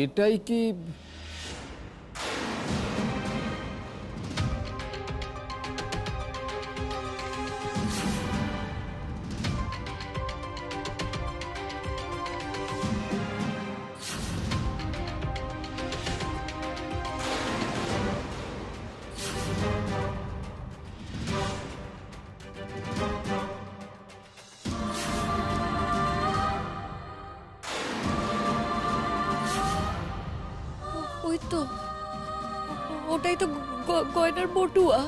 এটাই কি ওই তো ওটাই তো গয়নার বটুয়া,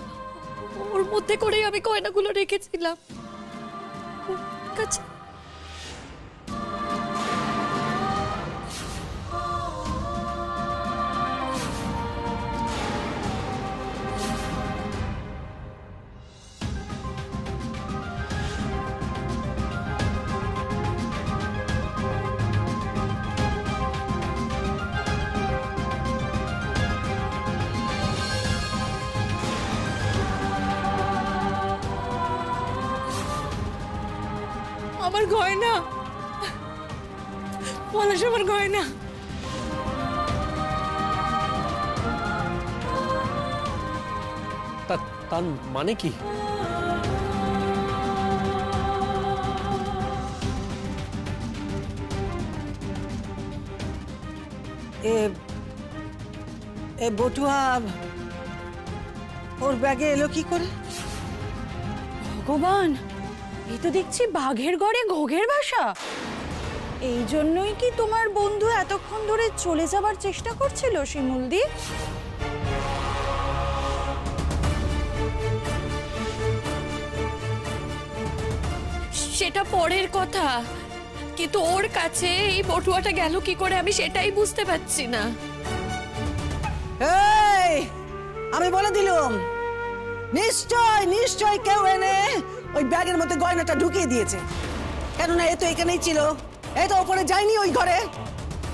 ওর মধ্যে করেই আমি গয়নাগুলো রেখেছিলাম। আমার গয়না, পলাশ আমার গয়না। তার মানে কি? এ বটুয়া ওর ব্যাগে এলো কি করে? ভগবান, এই তো দেখছি বাঘের গড়ে ঘোঘের বাসা। এই জন্যই কি তোমার বন্ধু এতক্ষণ ধরে চলে যাবার চেষ্টা করছিল শিমুলদি? সেটা পরের কথা, কিন্তু ওর কাছে এই বটুয়াটা গেল কি করে আমি সেটাই বুঝতে পারছি না। আমি বলে দিলুম, নিশ্চয় নিশ্চয় কেউ এনে ওই ব্যাগের মধ্যে গয়নাটা ঢুকিয়ে দিয়েছে। কেননা এ তো এখানেই ছিল, এ তো ওপরে যায়নি ওই ঘরে।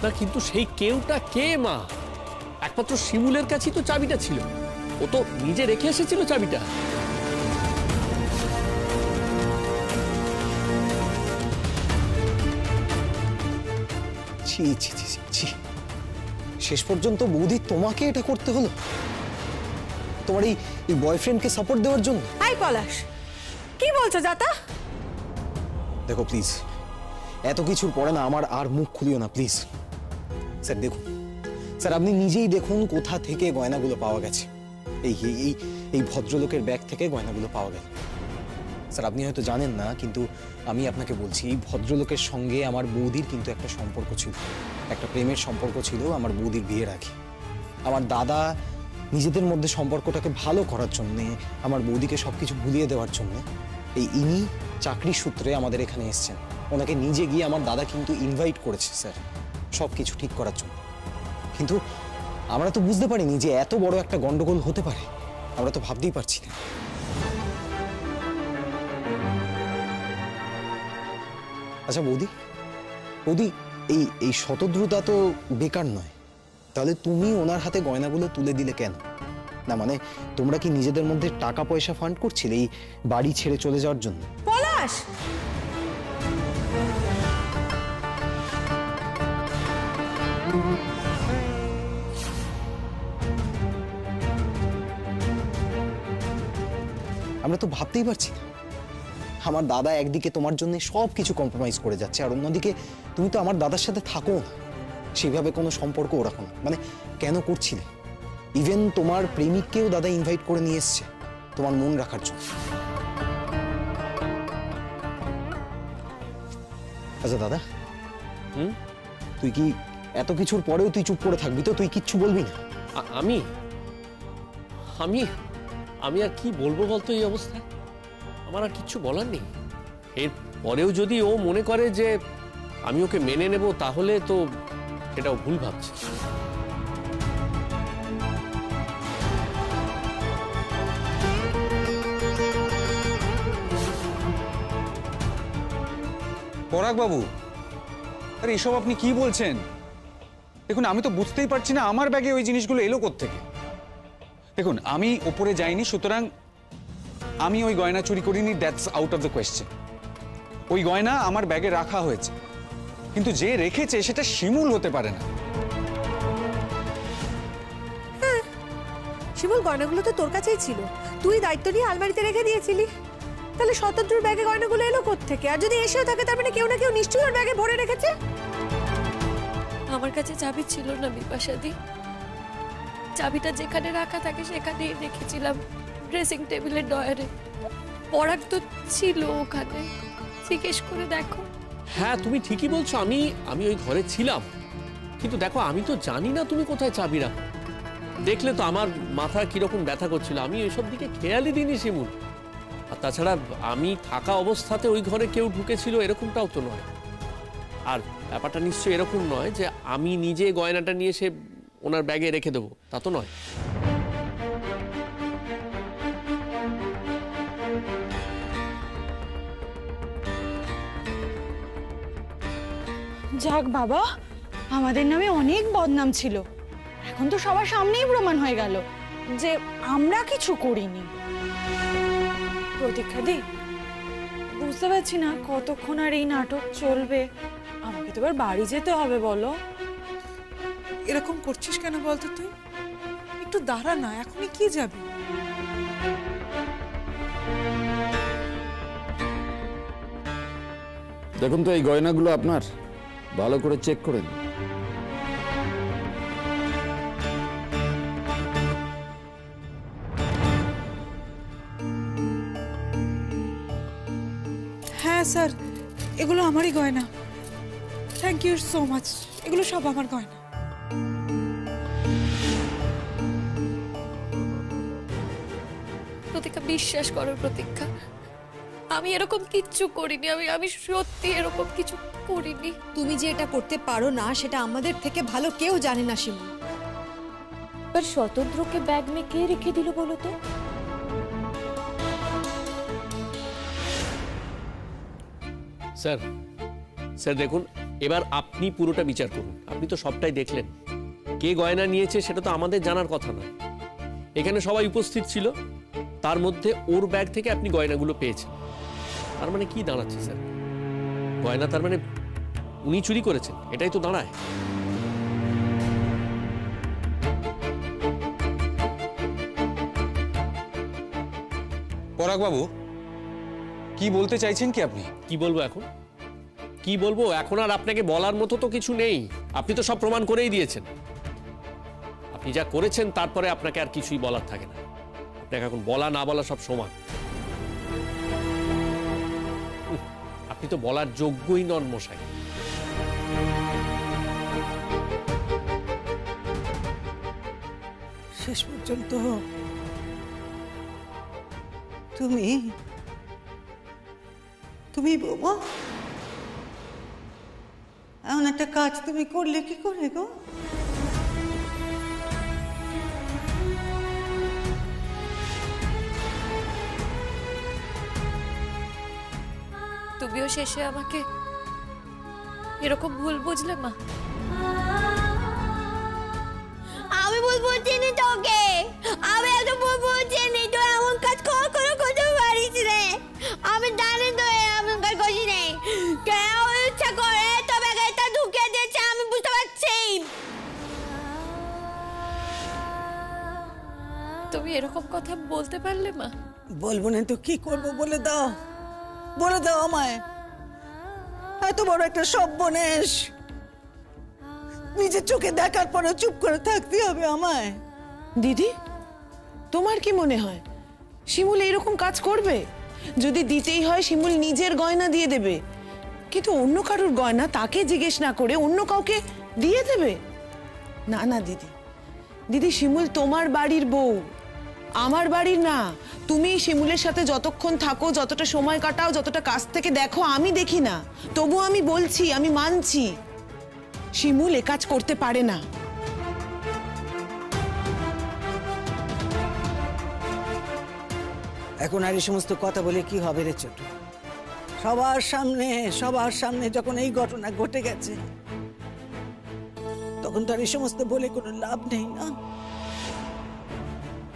না, কিন্তু সেই কেউটা কে মা? একমাত্র শিমুলের কাছেই তো চাবিটা ছিল, ও তো নিজে রেখে এসেছিল চাবিটা। ছি ছি ছি ছি, শেষ পর্যন্ত বৌদি তোমাকে এটা করতে হলো তোমার এই বয়ফ্রেন্ডকে সাপোর্ট দেওয়ার জন্য? হাই পলাশ, কি বলছো জাতা? দেখো প্লিজ, এত কিছুর পরে না আমার আর মুখ খুলিও না প্লিজ। স্যার দেখুন, স্যার আপনি নিজেই দেখুন কোথা থেকে গয়নাগুলো পাওয়া গেছে। এই এই এই ভদ্রলোকের ব্যাগ থেকে গয়নাগুলো পাওয়া গেল। স্যার আপনি হয়তো জানেন না, কিন্তু আমি আপনাকে বলছি, এই ভদ্রলোকের সঙ্গে আমার বৌদির কিন্তু একটা সম্পর্ক ছিল, একটা প্রেমের সম্পর্ক ছিল আমার বৌদির বিয়ের আগে। আমার দাদা নিজেদের মধ্যে সম্পর্কটাকে ভালো করার জন্যে, আমার বৌদিকে সবকিছু ভুলিয়ে দেওয়ার জন্য ইনি চাকরি সূত্রে আমাদের এখানে এসেছেন। ওনাকে নিজে গিয়ে আমার দাদা কিন্তু ইনভাইট করেছে স্যার সবকিছু ঠিক করার জন্য। কিন্তু আমরা তো বুঝতে পারিনি যে এত বড় একটা গন্ডগোল হতে পারে, আমরা তো ভাবতেই পারছি না। আচ্ছা বৌদি, বৌদি এই শতদ্রুতা তো বেকার নয়, তাহলে তুমি ওনার হাতে গয়নাগুলো তুলে দিলে কেন? না মানে তোমরা কি নিজেদের মধ্যে টাকা পয়সা ফান্ড করছিলে এই বাড়ি ছেড়ে চলে যাওয়ার জন্য? পলাশ, আমরা তো ভাবতেই পারছি না। আমার দাদা একদিকে তোমার জন্য সবকিছু কম্প্রোমাইজ করে যাচ্ছে, আর অন্যদিকে তুমি তো আমার দাদার সাথে থাকো না, সেইভাবে কোনো সম্পর্কও রাখো না। মানে কেন করছিলে? ইভেন তোমার প্রেমিককেও দাদা ইনভাইট করে নিয়ে এসছে তোমার মন রাখার জন্য। আচ্ছা দাদা, তুই কি এত কিছুর পরেও তুই চুপ করে থাকবি তো? তুই কিচ্ছু বলবি না? আমি আমি আমি আর কি বলবো বলতো এই অবস্থায়? আমার আর কিচ্ছু বলার নেই। এর পরেও যদি ও মনে করে যে আমি ওকে মেনে নেব, তাহলে তো সেটাও ভুল ভাবছে। পরাগ বাবু, আরে এসব আপনি কি বলছেন? দেখুন, আমি তো বুঝতেই পারছি না আমার ব্যাগে ওই জিনিসগুলো এলো কোত্থেকে। দেখুন, আমি ওপরে যাইনি, সুতরাং আমি ওই গয়না চুরি করিনি, that's out of the question. ওই গয়না আমার ব্যাগে রাখা হয়েছে, কিন্তু যে রেখেছে সেটা শিমুল হতে পারে না। শিমুল, গয়নাগুলো তো তোর কাছেই ছিল, তুই দায়িত্ব নিয়ে আলমারিতে রেখে দিয়েছিলি। তাহলে শতদ্রুর ব্যাগে গয়নাগুলো এলো কোত্থেকে? আর যদি এসেও থাকে তার মানে কেউ না কেউ নিশ্চয়ই ওর ব্যাগে ভরে রেখেছে। আমার কাছে চাবি ছিল না বিপাশাদি, চাবিটা যেখানে রাখা থাকে সেখানেই রেখেছিলাম, ড্রেসিং টেবিলের ডয়ারে। পরাগ তো ছিল ওখানে, জিজ্ঞেস করে দেখো। হ্যাঁ তুমি ঠিকই বলছো, আমি ওই ঘরে ছিলাম, কিন্তু দেখো আমি তো জানি না তুমি কোথায় চাবি রাখো। দেখলে তো আমার মাথা কিরকম ব্যথা করছিল, আমি ওইসব দিকে খেয়ালই দিইনি শিমুল। আর তাছাড়া আমি থাকা অবস্থাতে ওই ঘরে কেউ ঢুকেছিল এরকমটাও তো নয়। আর ব্যাপারটা নিশ্চয়ই এরকম নয় যে আমি নিজে গয়নাটা নিয়ে সে ওনার ব্যাগে রেখে দেবো, তা তো নয়। যাক বাবা, আমাদের নামে অনেক বদনাম ছিল, এখন তো সবার সামনেই প্রমাণ হয়ে গেল যে আমরা কিছু করিনি। প্রতীক্ষা দি, বুঝতে পারছি না কতক্ষণ আর এই নাটক চলবে। আমাকে তো এবার বাড়ি যেতে হবে। বলো, এরকম করছিস কেন বলতো? তুই একটু দাঁড়া না, এখনই কি যাবি? দেখুন তো এই গয়নাগুলো আপনার, ভালো করে চেক করে নিন। হ্যাঁ স্যার, এগুলো আমারই গয়না। থ্যাংক ইউ সো মাচ, এগুলো সব আমার গয়না। প্রতীক্ষা, বিশ্বাস করো প্রতীক্ষা, আমি এরকম কিচ্ছু করিনি, আমি সত্যি এরকম কিছু করিনি। তুমি যে এটা করতে পারো না সেটা আমাদের থেকে ভালো কেউ জানে না শিমুল। पर शतद्रु के बैग में কে রেখে দিল বলো তো? স্যার স্যার দেখুন, এবার আপনি পুরোটা বিচার করুন। আপনি তো সবটাই দেখলেন, কে গয়না নিয়েছে সেটা তো আমাদের জানার কথা না। এখানে সবাই উপস্থিত ছিল, তার মধ্যে ওর ব্যাগ থেকে আপনি গয়নাগুলো পেয়েছেন। তার মানে কি দাঁড়াচ্ছে স্যার? গয়না তার মানে উনি চুরি করেছেন, এটাই তো দাঁড়ায়। পরাগ বাবু, কি বলতে চাইছেন কি আপনি? কি বলবো এখন? কি বলবো এখন? আর আপনাকে বলার মতো তো কিছু নেই, আপনি তো সব প্রমাণ করেই দিয়েছেন। আপনি যা করেছেন তারপরে আপনাকে আর কিছুই বলার থাকে না। আপনাকে এখন বলা না বলা সব সমান। আপনি তো বলার যোগ্যই নন মশাই। শেষ পর্যন্ত তুমি বৌমা এমন একটা কাজ তুমি করলে কি করে গো? তুমিও শেষে আমাকে এরকম ভুল বুঝলে মা? আমি ভুল বলছিনি তোকে, আমি এত ভুল বলছিনি। তো এমন কাজ কখনো করতে পারিস রে? আমি জানি তো এমন কাজ করিস নে। কেউ ইচ্ছা করে তবে এটা ঢুকিয়ে দিয়েছে, আমি বুঝতে পারছি। তুমি এরকম কথা বলতে পারলে মা? বলবো না তো কি করবো? বলে দাও, বলে দাও আমায়। এত বড় একটা সর্বনেশ নিজের চোখে দেখার পরে চুপ করে থাকতে হবে আমায়? দিদি, তোমার কি মনে হয় শিমুল এরকম কাজ করবে? যদি দিতেই হয় শিমুল নিজের গয়না দিয়ে দেবে, কিন্তু অন্য কারোর গয়না তাকে জিজ্ঞেস না করে অন্য কাউকে দিয়ে দেবে? না না দিদি, দিদি শিমুল তোমার বাড়ির বউ, আমার বাড়ির না। তুমি শিমুলের সাথে যতক্ষণ থাকো, যতটা সময় কাটাও, যতটা কাছ থেকে দেখো, আমি দেখি না। তবু আমি বলছি, আমি মানছি শিমুল এ কাজ করতে পারে না। এখন আর এই সমস্ত কথা বলে কি হবে রে ছোট? সবার সামনে যখন এই ঘটনা ঘটে গেছে, তখন তো আর এই সমস্ত বলে কোনো লাভ নেই না?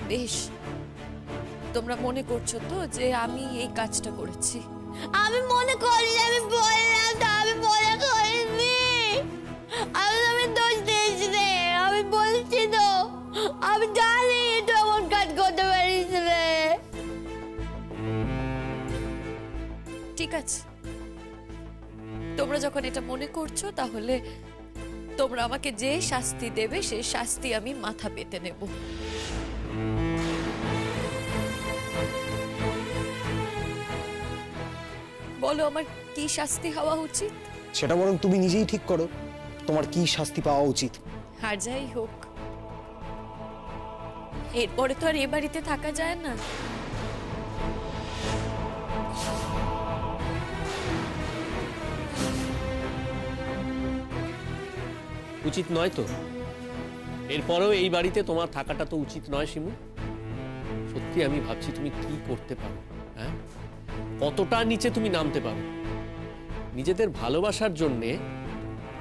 বেশ, তোমরা মনে করছো তো যে আমি এই কাজটা করেছি? আমি মনে করি, আমি বললাম তো আমি মনে করিনি। আমি দোষ দিয়েছি রে, আমি বলছি তো, আমি জানি এটা আমার ঠিক আছে, তোমরা যখন এটা মনে করছো তাহলে তোমরা আমাকে যে শাস্তি দেবে সেই শাস্তি আমি মাথা পেতে নেব। বলো আমার কি শাস্তি হওয়া উচিত? সেটা বরং তুমি নিজেই ঠিক করো, তোমার কি শাস্তি পাওয়া উচিত। আর যাই হোক, এরপরে তো আর এ বাড়িতে থাকা যায় না। উচিত নয় তো? এরপরেও এই বাড়িতে তোমার থাকাটা তো উচিত নয় শিমু। সত্যি আমি ভাবছি তুমি কি করতে পারো, হ্যাঁ? কতটা নিচে তুমি নামতে পারো নিজেদের ভালোবাসার জন্যে।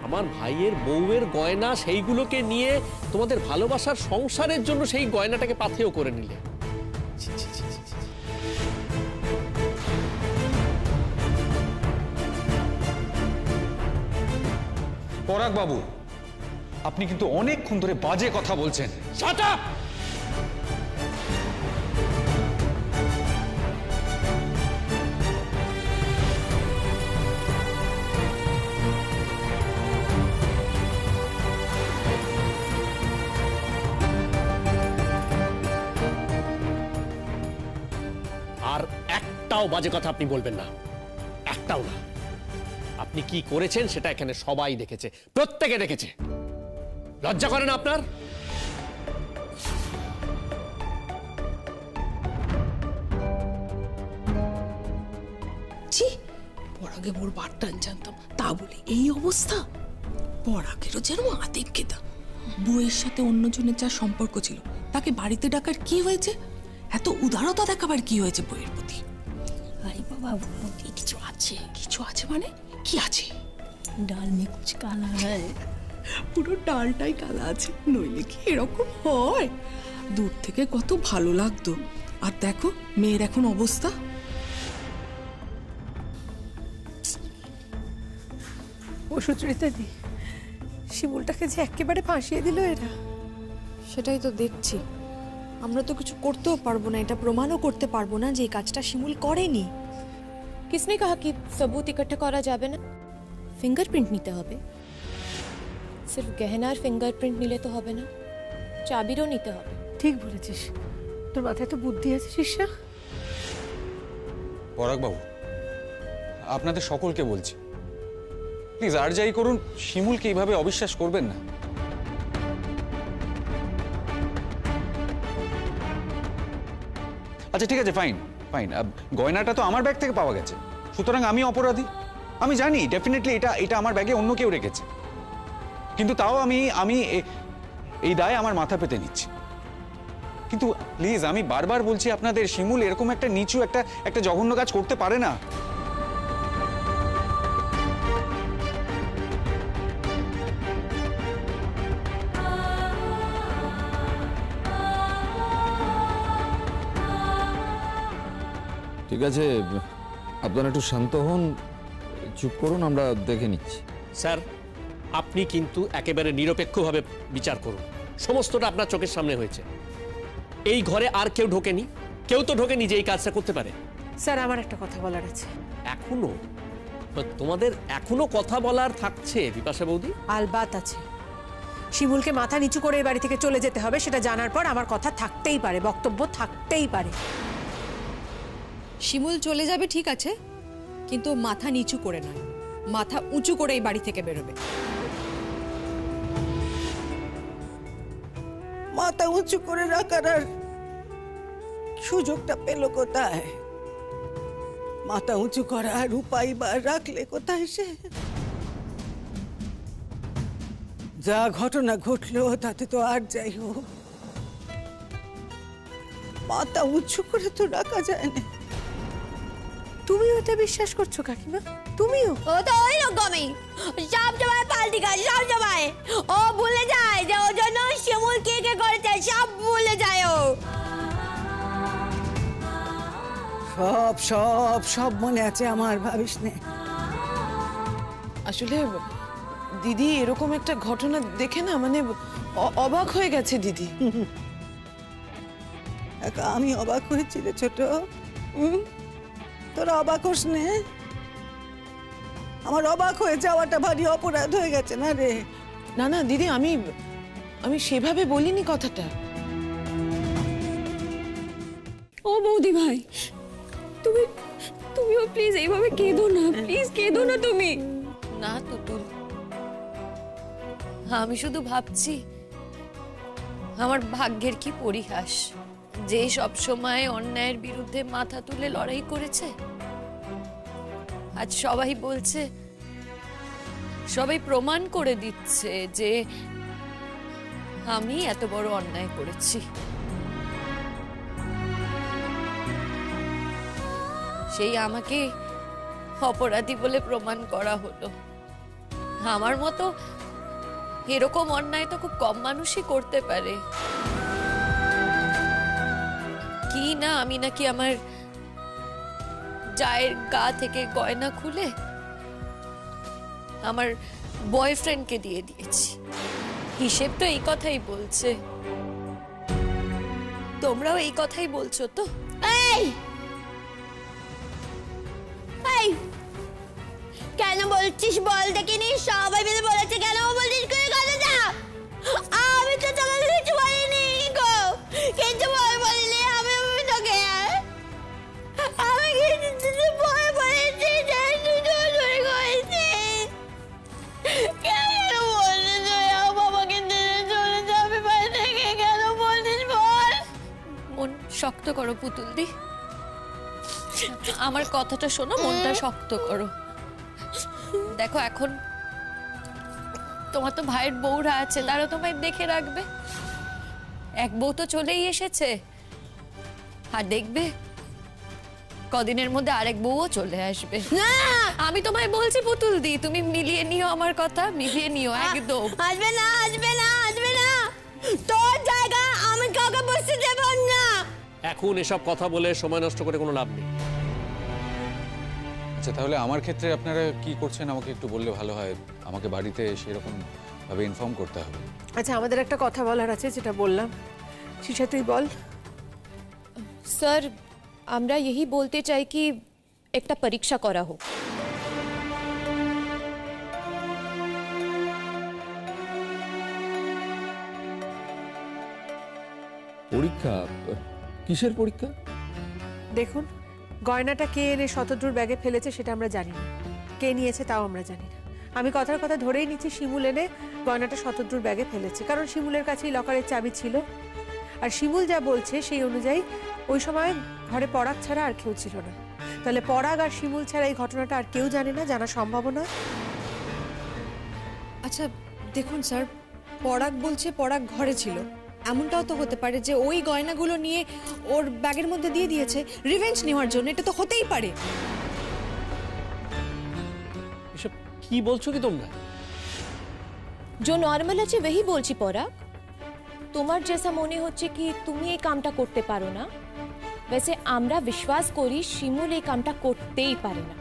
আমার ভাইয়ের বউয়ের গয়না সেইগুলোকে নিয়ে তোমাদের ভালোবাসার সংসারের জন্য সেই গয়নাটাকে পাথেয় করে নিলে। ছি, ছি, ছি, ছি, ছি। পরাগ বাবু, আপনি কিন্তু অনেকক্ষণ ধরে বাজে কথা বলছেন। Shut up! আর একটাও বাজে কথা আপনি বলবেন না, একটাও না। আপনি কি করেছেন সেটা এখানে সবাই দেখেছে, প্রত্যেকে দেখেছে। লজ্জা করে না আপনার? ছি, পরাগে মোর বাট্টান জানতাম, তা বলে এই অবস্থা। পরাগেরও যেন আতিক কেতা। বউয়ের সাথে অন্যজনের যা সম্পর্ক ছিল তাকে বাড়িতে ডাকার কি হয়েছে? এত উদারতা দেখাবার কি হয়েছে বউয়ের প্রতি? আরে বাবা, কিছু আছে। কিছু আছে মানে? কি আছে? ডাল মে কুছ কালা হ্যায়। পুরো ডালটাই কালা আছে, নইলে কি এরকম হয়? দূর থেকে কত ভালো লাগতো, আর দেখো মেয়ের এখন অবস্থা। ও সুচরিতা দি, শিমুলটাকে যে একেবারে ফাঁসিয়ে দিল এরা। সেটাই তো দেখছি। আমরা তো কিছু করতেও পারবো না, এটা প্রমাণও করতে পারবো না যে এই কাজটা শিমুল করেনি। किसने कहा कि सबूत इकट्ठा करा जाবে না? फिंगरप्रिंट নিতে হবে। सिर्फ গহনার फिंगरप्रिंट নিলে তো হবে না, চাবিরও নিতে হবে। ঠিক বলেছিস, তোর মাথায় তো বুদ্ধি আছে শিষ্যা। পরাগ বাবু, আপনাদের সকলকে বলছি, প্লিজ আর যাই করুন শিমুলকে এইভাবে অবিশ্বাস করবেন না। আচ্ছা ঠিক আছে, ফাইন ফাইন। গয়নাটা তো আমার ব্যাগ থেকে পাওয়া গেছে, সুতরাং আমি অপরাধী। আমি জানি ডেফিনেটলি এটা আমার ব্যাগে অন্য কেউ রেখেছে, কিন্তু তাও আমি এই দায় আমার মাথা পেতে নিচ্ছি। কিন্তু প্লিজ আমি বারবার বলছি আপনাদের, শিমুল এরকম একটা নিচু একটা জঘন্য কাজ করতে পারে না। ঠিক আছে, আপনারা একটু শান্ত হন, চুপ করুন, আমরা দেখে নিচ্ছি। স্যার, আপনি কিন্তু একেবারে নিরপেক্ষভাবে বিচার করুন। সমস্তটা আপনার চোখের সামনে হয়েছে। এই ঘরে আর কেউ ঢোকেনি, কেউ তো ঢোকেনি যে এই কাজটা করতে পারে। স্যার, আমার একটা কথা বলার আছে। এখনো তোমাদের এখনো কথা বলার থাকছে বিপাশা বৌদি? আলবাত আছে। শিমুলকে মাথা নিচু করে এই বাড়ি থেকে চলে যেতে হবে, সেটা জানার পর আমার কথা থাকতেই পারে, বক্তব্য থাকতেই পারে। শিমুল চলে যাবে ঠিক আছে, কিন্তু মাথা নিচু করে নয়, মাথা উঁচু করে এই বাড়ি থেকে বেরোবে। মাথা উঁচু করে রাখার আর সুযোগটা পেল কোথায়? মাথা উঁচু করার উপায় বা রাখলে কোথায় সে? যা ঘটনা ঘটলো তাতে তো আর যাই হোক, মাথা উঁচু করে তো রাখা যায় না। তুমিও এটা বিশ্বাস করছো কাকিমা? তুমিও? ও তো ওই রকমই, সব সময় পাল্টি খায়, সব সময় ও ভুলে যায় যে ওর জন্য শিমুল কে করেছে, সব ভুলে যায় ও। সব সব সব মনে আছে আমার, ভাবিস নে। আসলে দিদি এরকম একটা ঘটনা দেখে না মানে অবাক হয়ে গেছে দিদি। আমি অবাক হয়েছি রে ছোট। তোরা অবাক হোস নে? আমার অবাক হয়ে যাওয়াটা ভারী অপরাধ হয়ে গেছে না রে? না না দিদি, আমি আমি সেভাবে বলিনি কথাটা। ও বৌদি ভাই, তুমিও প্লিজ এইভাবে কেঁদো না, প্লিজ কেঁদো না তুমি। না তুতুল, আমি শুধু ভাবছি আমার ভাগ্যের কি পরিহাস যে সব সময় অন্যায়ের বিরুদ্ধে মাথা তুলে লড়াই করেছে। আজ সবাই বলছে, সবাই প্রমাণ করে দিচ্ছে যে আমি এত বড় অন্যায় করেছি। সেই আমাকে অপরাধী বলে প্রমাণ করা হলো। আমার মতো এরকম অন্যায় তো খুব কম মানুষই করতে পারে। কি না আমি নাকি আমার জায়ের গা থেকে গয়না খুলে আমার বয়ফ্রেন্ডকে দিয়ে দিয়েছি। হিসেব তো এই কথাই বলছে। তোমরাও এই কথাই বলছো তো? এই এই কেন বলছিস বল দেখিনি? সবাই মিলে বলেছে কেন বলছিস করে কথাটা? আমি তো তোকে কিছু বলিনি গো, কিছু বলিনি আমি তোকে। আমি কিছু ভয় বলেছি যে তুই চুরি করেছিস। কেন বলছিস বাবাকে চলে যাবে বাড়ি থেকে? কেন বলছিস বল? মন শক্ত করো পুতুল দি, আমার কথাটা শোনো, মনটা শক্ত করো। দেখো এখন তোমার তো ভাইয়ের বউরা আছে, তারা তোমায় দেখে রাখবে। এক বউ তো চলেই এসেছে, আর দেখবে কদিনের মধ্যে আরেক বউও চলে আসবে। আমি তোমায় বলছি পুতুল দি, তুমি মিলিয়ে নিও আমার কথা, মিলিয়ে নিও একদম। আসবে না, আসবে না, আসবে না। তোর জায়গা আমি কাউকে বসতে দেব না। এখন এসব কথা বলে সময় নষ্ট করে কোনো লাভ নেই। আচ্ছা, তাহলে আমার ক্ষেত্রে আপনারা কি করছেন আমাকে একটু বললে ভালো হয়। আমাকে বাড়িতে সেরকম ভাবে ইনফর্ম করতে হবে। আচ্ছা, আমাদের একটা কথা বলার আছে, যেটা বললাম। শিশা তুই বল। স্যার, আমরা यही বলতে চাই কি একটা পরীক্ষা করা হোক। পরীক্ষা? কিসের পরীক্ষা? দেখুন, গয়নাটা কে এনে শতদ্রুর ব্যাগে ফেলেছে সেটা আমরা জানি না, কে নিয়েছে তাও আমরা জানি না। আমি কথার কথা ধরেই নিচ্ছি শিমুল এনে গয়নাটা শতদ্রুর ব্যাগে ফেলেছে, কারণ শিমুলের কাছেই লকারের চাবি ছিল। আর শিমুল যা বলছে সেই অনুযায়ী ওই সময় ঘরে পরাগ ছাড়া আর কেউ ছিল না। তাহলে পরাগ আর শিমুল ছাড়া এই ঘটনাটা আর কেউ জানে না, জানা সম্ভব নয়। আচ্ছা দেখুন স্যার, পরাগ বলছে পরাগ ঘরে ছিল, এমনটাও তো হতে পারে যে ওই গয়নাগুলো নিয়ে ওর ব্যাগের মধ্যে দিয়ে দিয়েছে রিভেঞ্জ নেওয়ার জন্য। এটা তো হতেই পারে। এসব কি বলছো কি তোমরা? जो নর্মাল আছে वही বলছি পরাগ। তোমার যেসা মনে হচ্ছে কি তুমি এই কামটা করতে পারো না, वैसे আমরা বিশ্বাস করি শিমুল এই কামটা করতেই পারে না।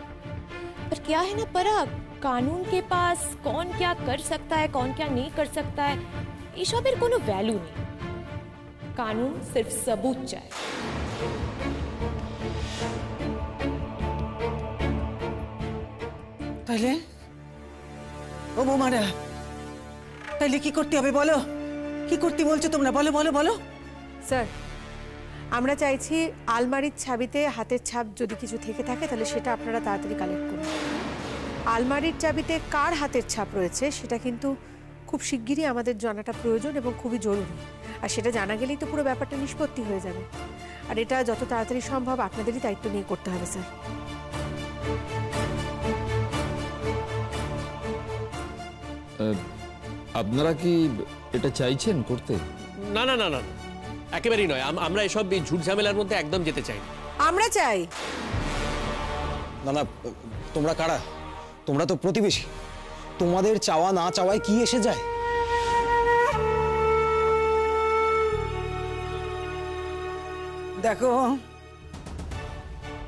पर क्या है ना पराग, कानून के पास कौन क्या कर सकता है, कौन क्या नहीं कर सकता है, এসবের কোনো ভ্যালু নেই। कानून सिर्फ सबूत चाहे। তাহলে ও বৌমারা, তাহলে কি করতে হবে বলো? কি করতে বলছো তোমরা? বলো বলো বলো। স্যার, আমরা চাইছি আলমারির চাবিতে হাতের ছাপ যদি কিছু থেকে থাকে তাহলে সেটা আপনারা তাড়াতাড়ি কালেক্ট করুন। আলমারির চাবিতে কার হাতের ছাপ রয়েছে সেটা কিন্তু খুব শিগগিরই আমাদের জানাটা প্রয়োজন এবং খুবই জরুরি। আর সেটা জানা গেলেই তো পুরো ব্যাপারটা নিষ্পত্তি হয়ে যাবে। আর এটা যত তাড়াতাড়ি সম্ভব আপনাদেরই দায়িত্ব নিয়ে করতে হবে স্যার। আপনারা কি এটা চাইছেন করতে? না না না না, একেবারেই নয়। আমরা এসব ঝুট ঝামেলার মধ্যে একদম যেতে চাই না। আমরা চাই। না না, তোমরা কারা? তোমরা তো প্রতিবেশী। তোমাদের চাওয়া না চাওয়ায় কি এসে যায়? দেখো,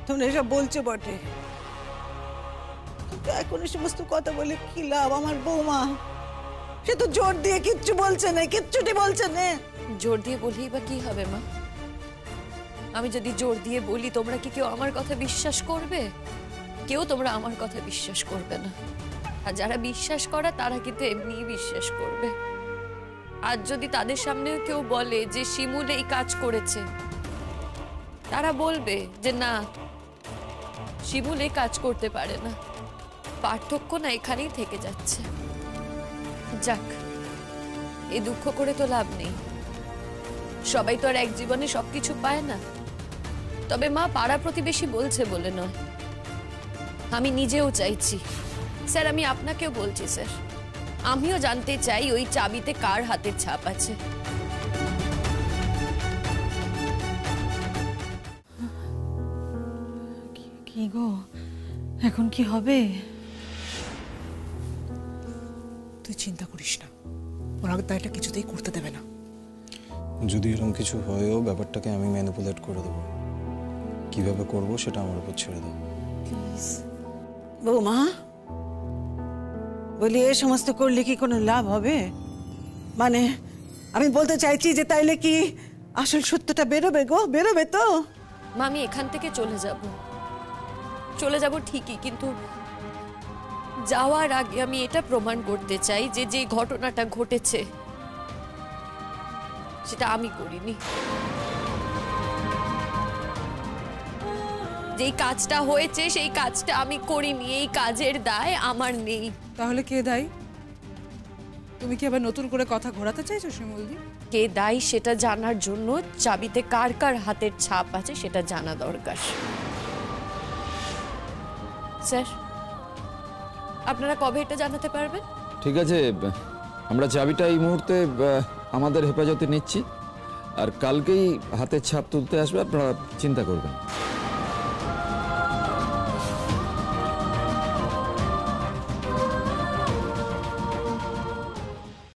তোমরা এসব বলছো বটে, কিন্তু এখন এই সমস্ত কথা বলে কি লাভ? আমার বৌমা সে তো জোর দিয়ে কিচ্ছু বলছে না, কিচ্ছুটি বলছে না। জোর দিয়ে বলি বা কি হবে মা? আমি যদি জোর দিয়ে বলি তোমরা কি কেউ আমার কথা বিশ্বাস করবে? কেউ তোমরা আমার কথা বিশ্বাস করবে না, আর যারা বিশ্বাস করে তারা কিন্তু এমনিই বিশ্বাস করবে। আজ যদি তাদের সামনেও কেউ বলে যে শিমুল এই কাজ করেছে, তারা বলবে যে না, শিমুল এই কাজ করতে পারে না। পার্থক্য না এখানেই থেকে যাচ্ছে। যাক, এই দুঃখ করে তো লাভ নেই, সবাই তো আর এক জীবনে সবকিছু পায় না। তবে মা পাড়া প্রতিবেশী বলছে বলে নয়, আমি নিজেও চাইছি। স্যার, আমি আপনাকেও বলছি স্যার, আমিও জানতে চাই ওই চাবিতে কার হাতের ছাপ আছে। কি গো, এখন কি হবে? তুই চিন্তা করিস না, ওরা এটা কিছুতেই করতে দেবে না। যদি এরকম কিছু হয়েও ব্যাপারটাকে আমি ম্যানিপুলেট করে দেবো, কিভাবে করব সেটা আমার উপর ছেড়ে দাও। বৌমা, বলি এ সমস্ত করলে কি কোনো লাভ হবে? মানে আমি বলতে চাইছি যে তাইলে কি আসল সত্যটা বেরোবে গো? বেরোবে তো? মা, আমি এখান থেকে চলে যাব ঠিকই, কিন্তু যাওয়ার আগে আমি এটা প্রমাণ করতে চাই যে যে ঘটনাটা ঘটেছে সেটা আমি করিনি। যেই কাজটা হয়েছে সেই কাজটা আমি করিনি, এই কাজের দায় আমার নেই। তাহলে কে দায়ী? তুমি কি আবার নতুন করে কথা ঘোরাতে চাইছো শিমুলদি? কে দায়ী সেটা জানার জন্য চাবিতে কার কার হাতের ছাপ আছে সেটা জানা দরকার। স্যার, আপনারা কবে এটা জানাতে পারবেন? ঠিক আছে, আমরা চাবিটা এই মুহূর্তে আমাদের হেফাজতে নিচ্ছি, আর কালকেই হাতের ছাপ তুলতে আসবে, আপনারা চিন্তা করবেন।